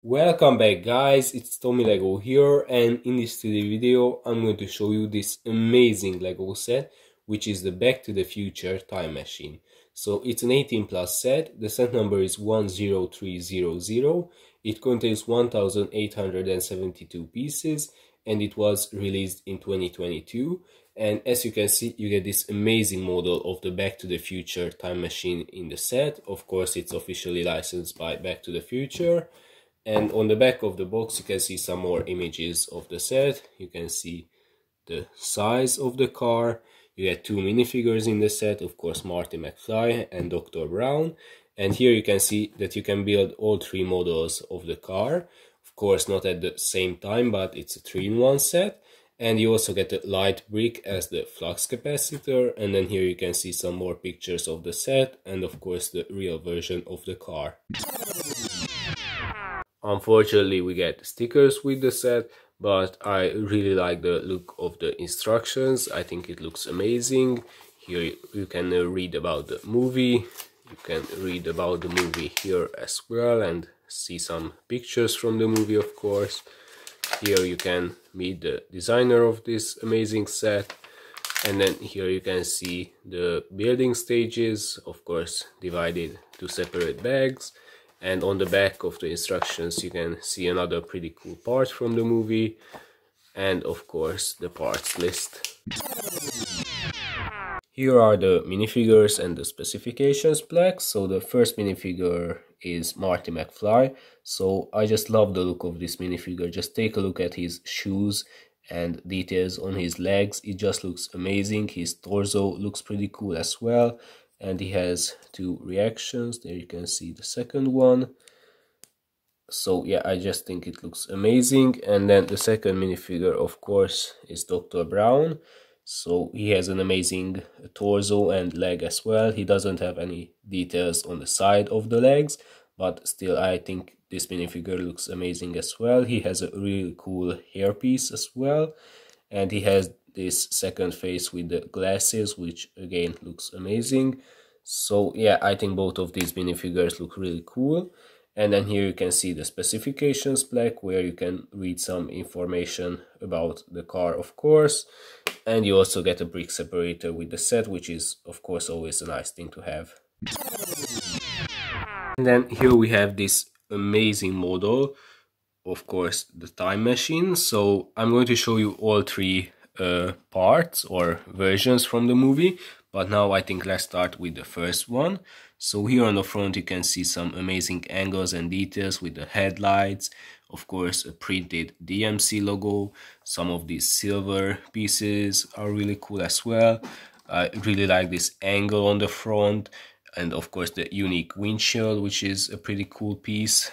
Welcome back guys, it's tomilego here, and in this today video I'm going to show you this amazing Lego set, which is the Back to the Future time machine. So it's an 18 plus set, the set number is 10300, it contains 1872 pieces and it was released in 2022. And as you can see, you get this amazing model of the Back to the Future time machine in the set. Of course, it's officially licensed by Back to the Future. And on the back of the box you can see some more images of the set. You can see the size of the car. You get two minifigures in the set, of course Marty McFly and Dr. Brown. And here you can see that you can build all three models of the car. Of course not at the same time, but it's a 3-in-1 set. And you also get a light brick as the flux capacitor. And then here you can see some more pictures of the set and of course the real version of the car. Unfortunately, we get stickers with the set, but I really like the look of the instructions. I think it looks amazing. Here you can read about the movie. You can read about the movie here as well and see some pictures from the movie, of course. Here you can meet the designer of this amazing set. And then here you can see the building stages, of course divided to separate bags. And on the back of the instructions you can see another pretty cool part from the movie, and of course the parts list. Here are the minifigures and the specifications plaques. So the first minifigure is Marty McFly. So I just love the look of this minifigure. Just take a look at his shoes and details on his legs. It just looks amazing. His torso looks pretty cool as well. And he has two reactions. There you can see the second one. So yeah, I just think it looks amazing. And then the second minifigure, of course, is Dr. Brown. So he has an amazing torso and leg as well. He doesn't have any details on the side of the legs, but still I think this minifigure looks amazing as well. He has a really cool hairpiece as well. And he has this second face with the glasses, which again looks amazing. So yeah, I think both of these minifigures look really cool. And then here you can see the specifications plaque, where you can read some information about the car, of course. And you also get a brick separator with the set, which is of course always a nice thing to have. And then here we have this amazing model, of course the time machine. So I'm going to show you all three parts or versions from the movie, but now I think let's start with the first one. So here on the front you can see some amazing angles and details with the headlights, of course a printed DMC logo. Some of these silver pieces are really cool as well. I really like this angle on the front, and of course the unique windshield, which is a pretty cool piece.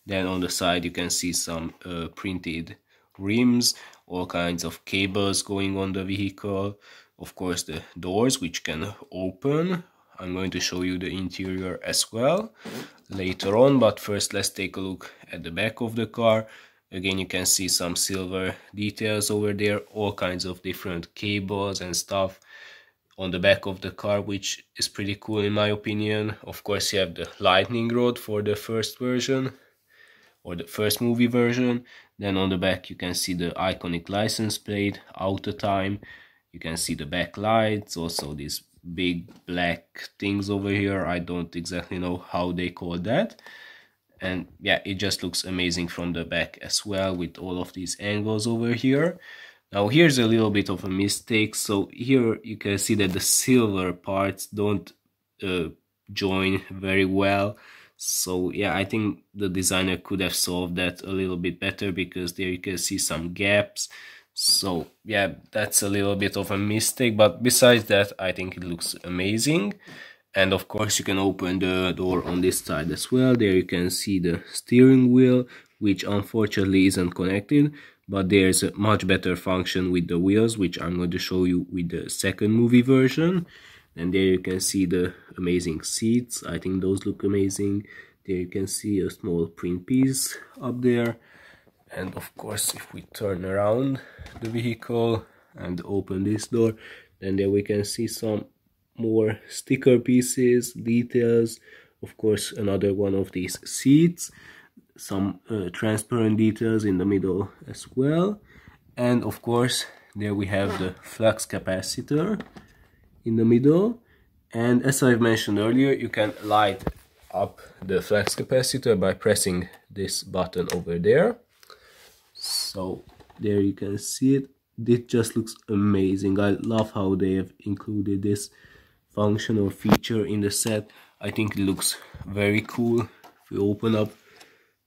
Then on the side you can see some printed rims, all kinds of cables going on the vehicle, of course the doors which can open. I'm going to show you the interior as well later on, but first let's take a look at the back of the car. Again you can see some silver details over there, all kinds of different cables and stuff on the back of the car, which is pretty cool in my opinion. Of course you have the lightning rod for the first version, or the first movie version. Then on the back you can see the iconic license plate, auto time. You can see the back lights, also these big black things over here. I don't exactly know how they call that. And yeah, it just looks amazing from the back as well, with all of these angles over here. Now here's a little bit of a mistake. So here you can see that the silver parts don't join very well. So yeah, I think the designer could have solved that a little bit better, because there you can see some gaps. So yeah, that's a little bit of a mistake, but besides that I think it looks amazing. And of course you can open the door on this side as well. There you can see the steering wheel, which unfortunately isn't connected, but there's a much better function with the wheels, which I'm going to show you with the second movie version. And there you can see the amazing seats. I think those look amazing. There you can see a small print piece up there. And of course if we turn around the vehicle and open this door, then there we can see some more sticker pieces, details. Of course another one of these seats. some transparent details in the middle as well. And of course, there we have the flux capacitor in the middle. And as I've mentioned earlier, you can light up the flux capacitor by pressing this button over there. So there you can see it. It just looks amazing. I love how they have included this function or feature in the set. I think it looks very cool. If you open up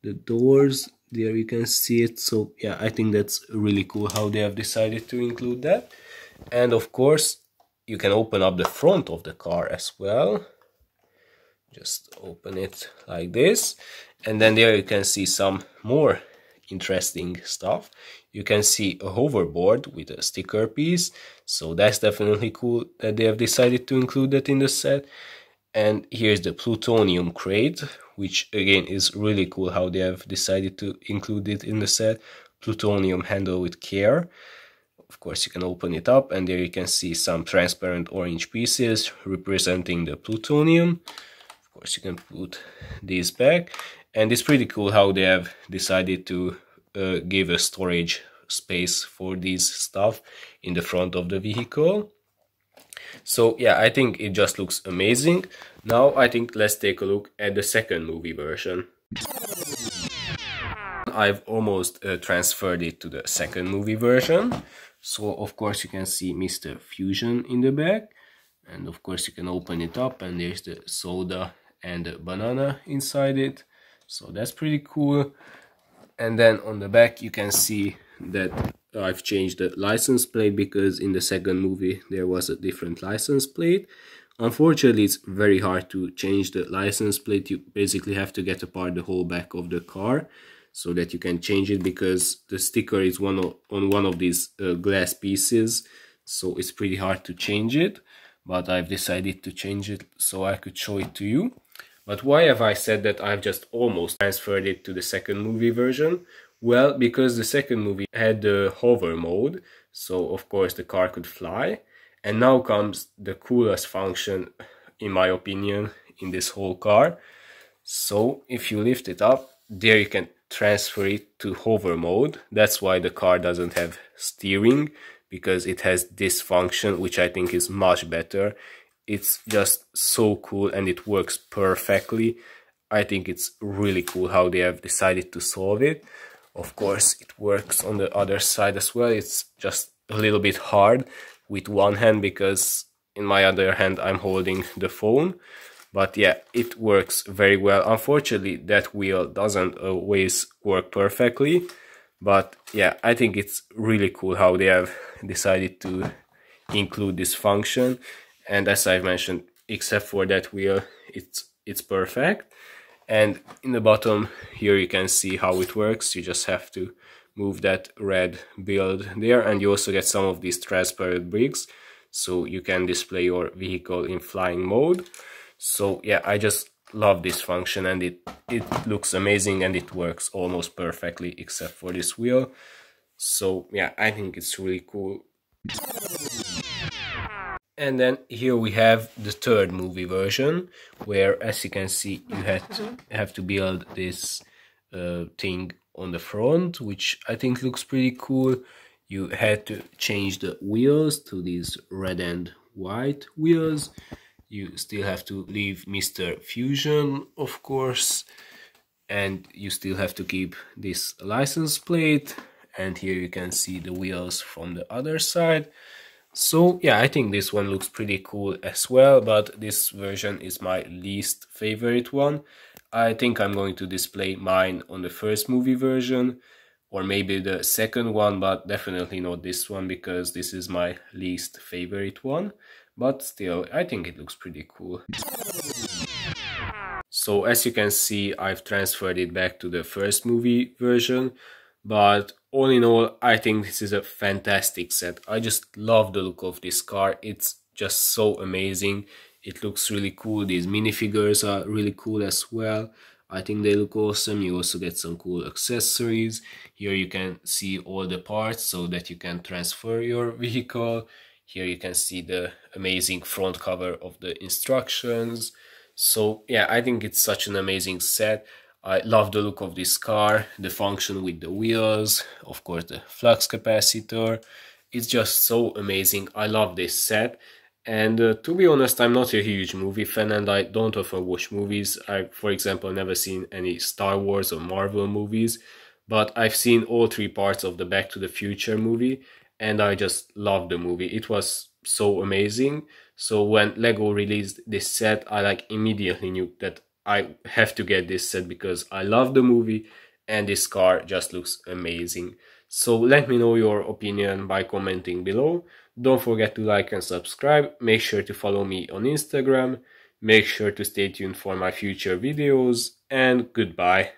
the doors, there you can see it. So yeah, I think that's really cool how they have decided to include that. And of course, you can open up the front of the car as well. Just open it like this, and then there you can see some more interesting stuff. You can see a hoverboard with a sticker piece, so that's definitely cool that they have decided to include that in the set. And here's the plutonium crate, which again is really cool how they have decided to include it in the set. Plutonium handle with care. Of course, you can open it up, and there you can see some transparent orange pieces representing the plutonium. Of course, you can put these back, and it's pretty cool how they have decided to give a storage space for these stuff in the front of the vehicle. So yeah, I think it just looks amazing. Now I think let's take a look at the second movie version. I've almost transferred it to the second movie version. So of course you can see Mr. Fusion in the back, and of course you can open it up, and there's the soda and the banana inside it. So that's pretty cool. And then on the back you can see that I've changed the license plate, because in the second movie there was a different license plate. Unfortunately, it's very hard to change the license plate. You basically have to get apart the whole back of the car so that you can change it, because the sticker is on one of these glass pieces, so it's pretty hard to change it. But I've decided to change it so I could show it to you. But why have I said that I've just almost transferred it to the second movie version? Well, because the second movie had the hover mode, so of course the car could fly. And now comes the coolest function, in my opinion, in this whole car. So if you lift it up, there you can transfer it to hover mode. That's why the car doesn't have steering, because it has this function, which I think is much better. It's just so cool, and it works perfectly. I think it's really cool how they have decided to solve it. Of course, it works on the other side as well. It's just a little bit hard with one hand, because in my other hand I'm holding the phone. But yeah, it works very well. Unfortunately, that wheel doesn't always work perfectly. But yeah, I think it's really cool how they have decided to include this function. And as I've mentioned, except for that wheel, it's perfect. And in the bottom here you can see how it works. You just have to move that red build there, and you also get some of these transparent bricks, so you can display your vehicle in flying mode. So yeah, I just love this function, and it looks amazing, and it works almost perfectly except for this wheel. So yeah, I think it's really cool. And then here we have the third movie version, where, as you can see, you have to build this thing on the front, which I think looks pretty cool. You had to change the wheels to these red and white wheels. You still have to leave Mr. Fusion, of course, and you still have to keep this license plate. And here you can see the wheels from the other side. So yeah, I think this one looks pretty cool as well, but this version is my least favorite one. I think I'm going to display mine on the first movie version, or maybe the second one, but definitely not this one, because this is my least favorite one. But still, I think it looks pretty cool. So as you can see, I've transferred it back to the first movie version. But all in all, I think this is a fantastic set. I just love the look of this car. It's just so amazing. It looks really cool. These minifigures are really cool as well. I think they look awesome. You also get some cool accessories. Here you can see all the parts so that you can transfer your vehicle. Here you can see the amazing front cover of the instructions. So yeah, I think it's such an amazing set. I love the look of this car, the function with the wheels, of course the flux capacitor. It's just so amazing. I love this set. And to be honest, I'm not a huge movie fan and I don't often watch movies. I, for example, never seen any Star Wars or Marvel movies, but I've seen all three parts of the Back to the Future movie and I just loved the movie. It was so amazing. So when Lego released this set, I like immediately knew that I have to get this set because I love the movie and this car just looks amazing. So let me know your opinion by commenting below. Don't forget to like and subscribe. Make sure to follow me on Instagram. Make sure to stay tuned for my future videos and goodbye.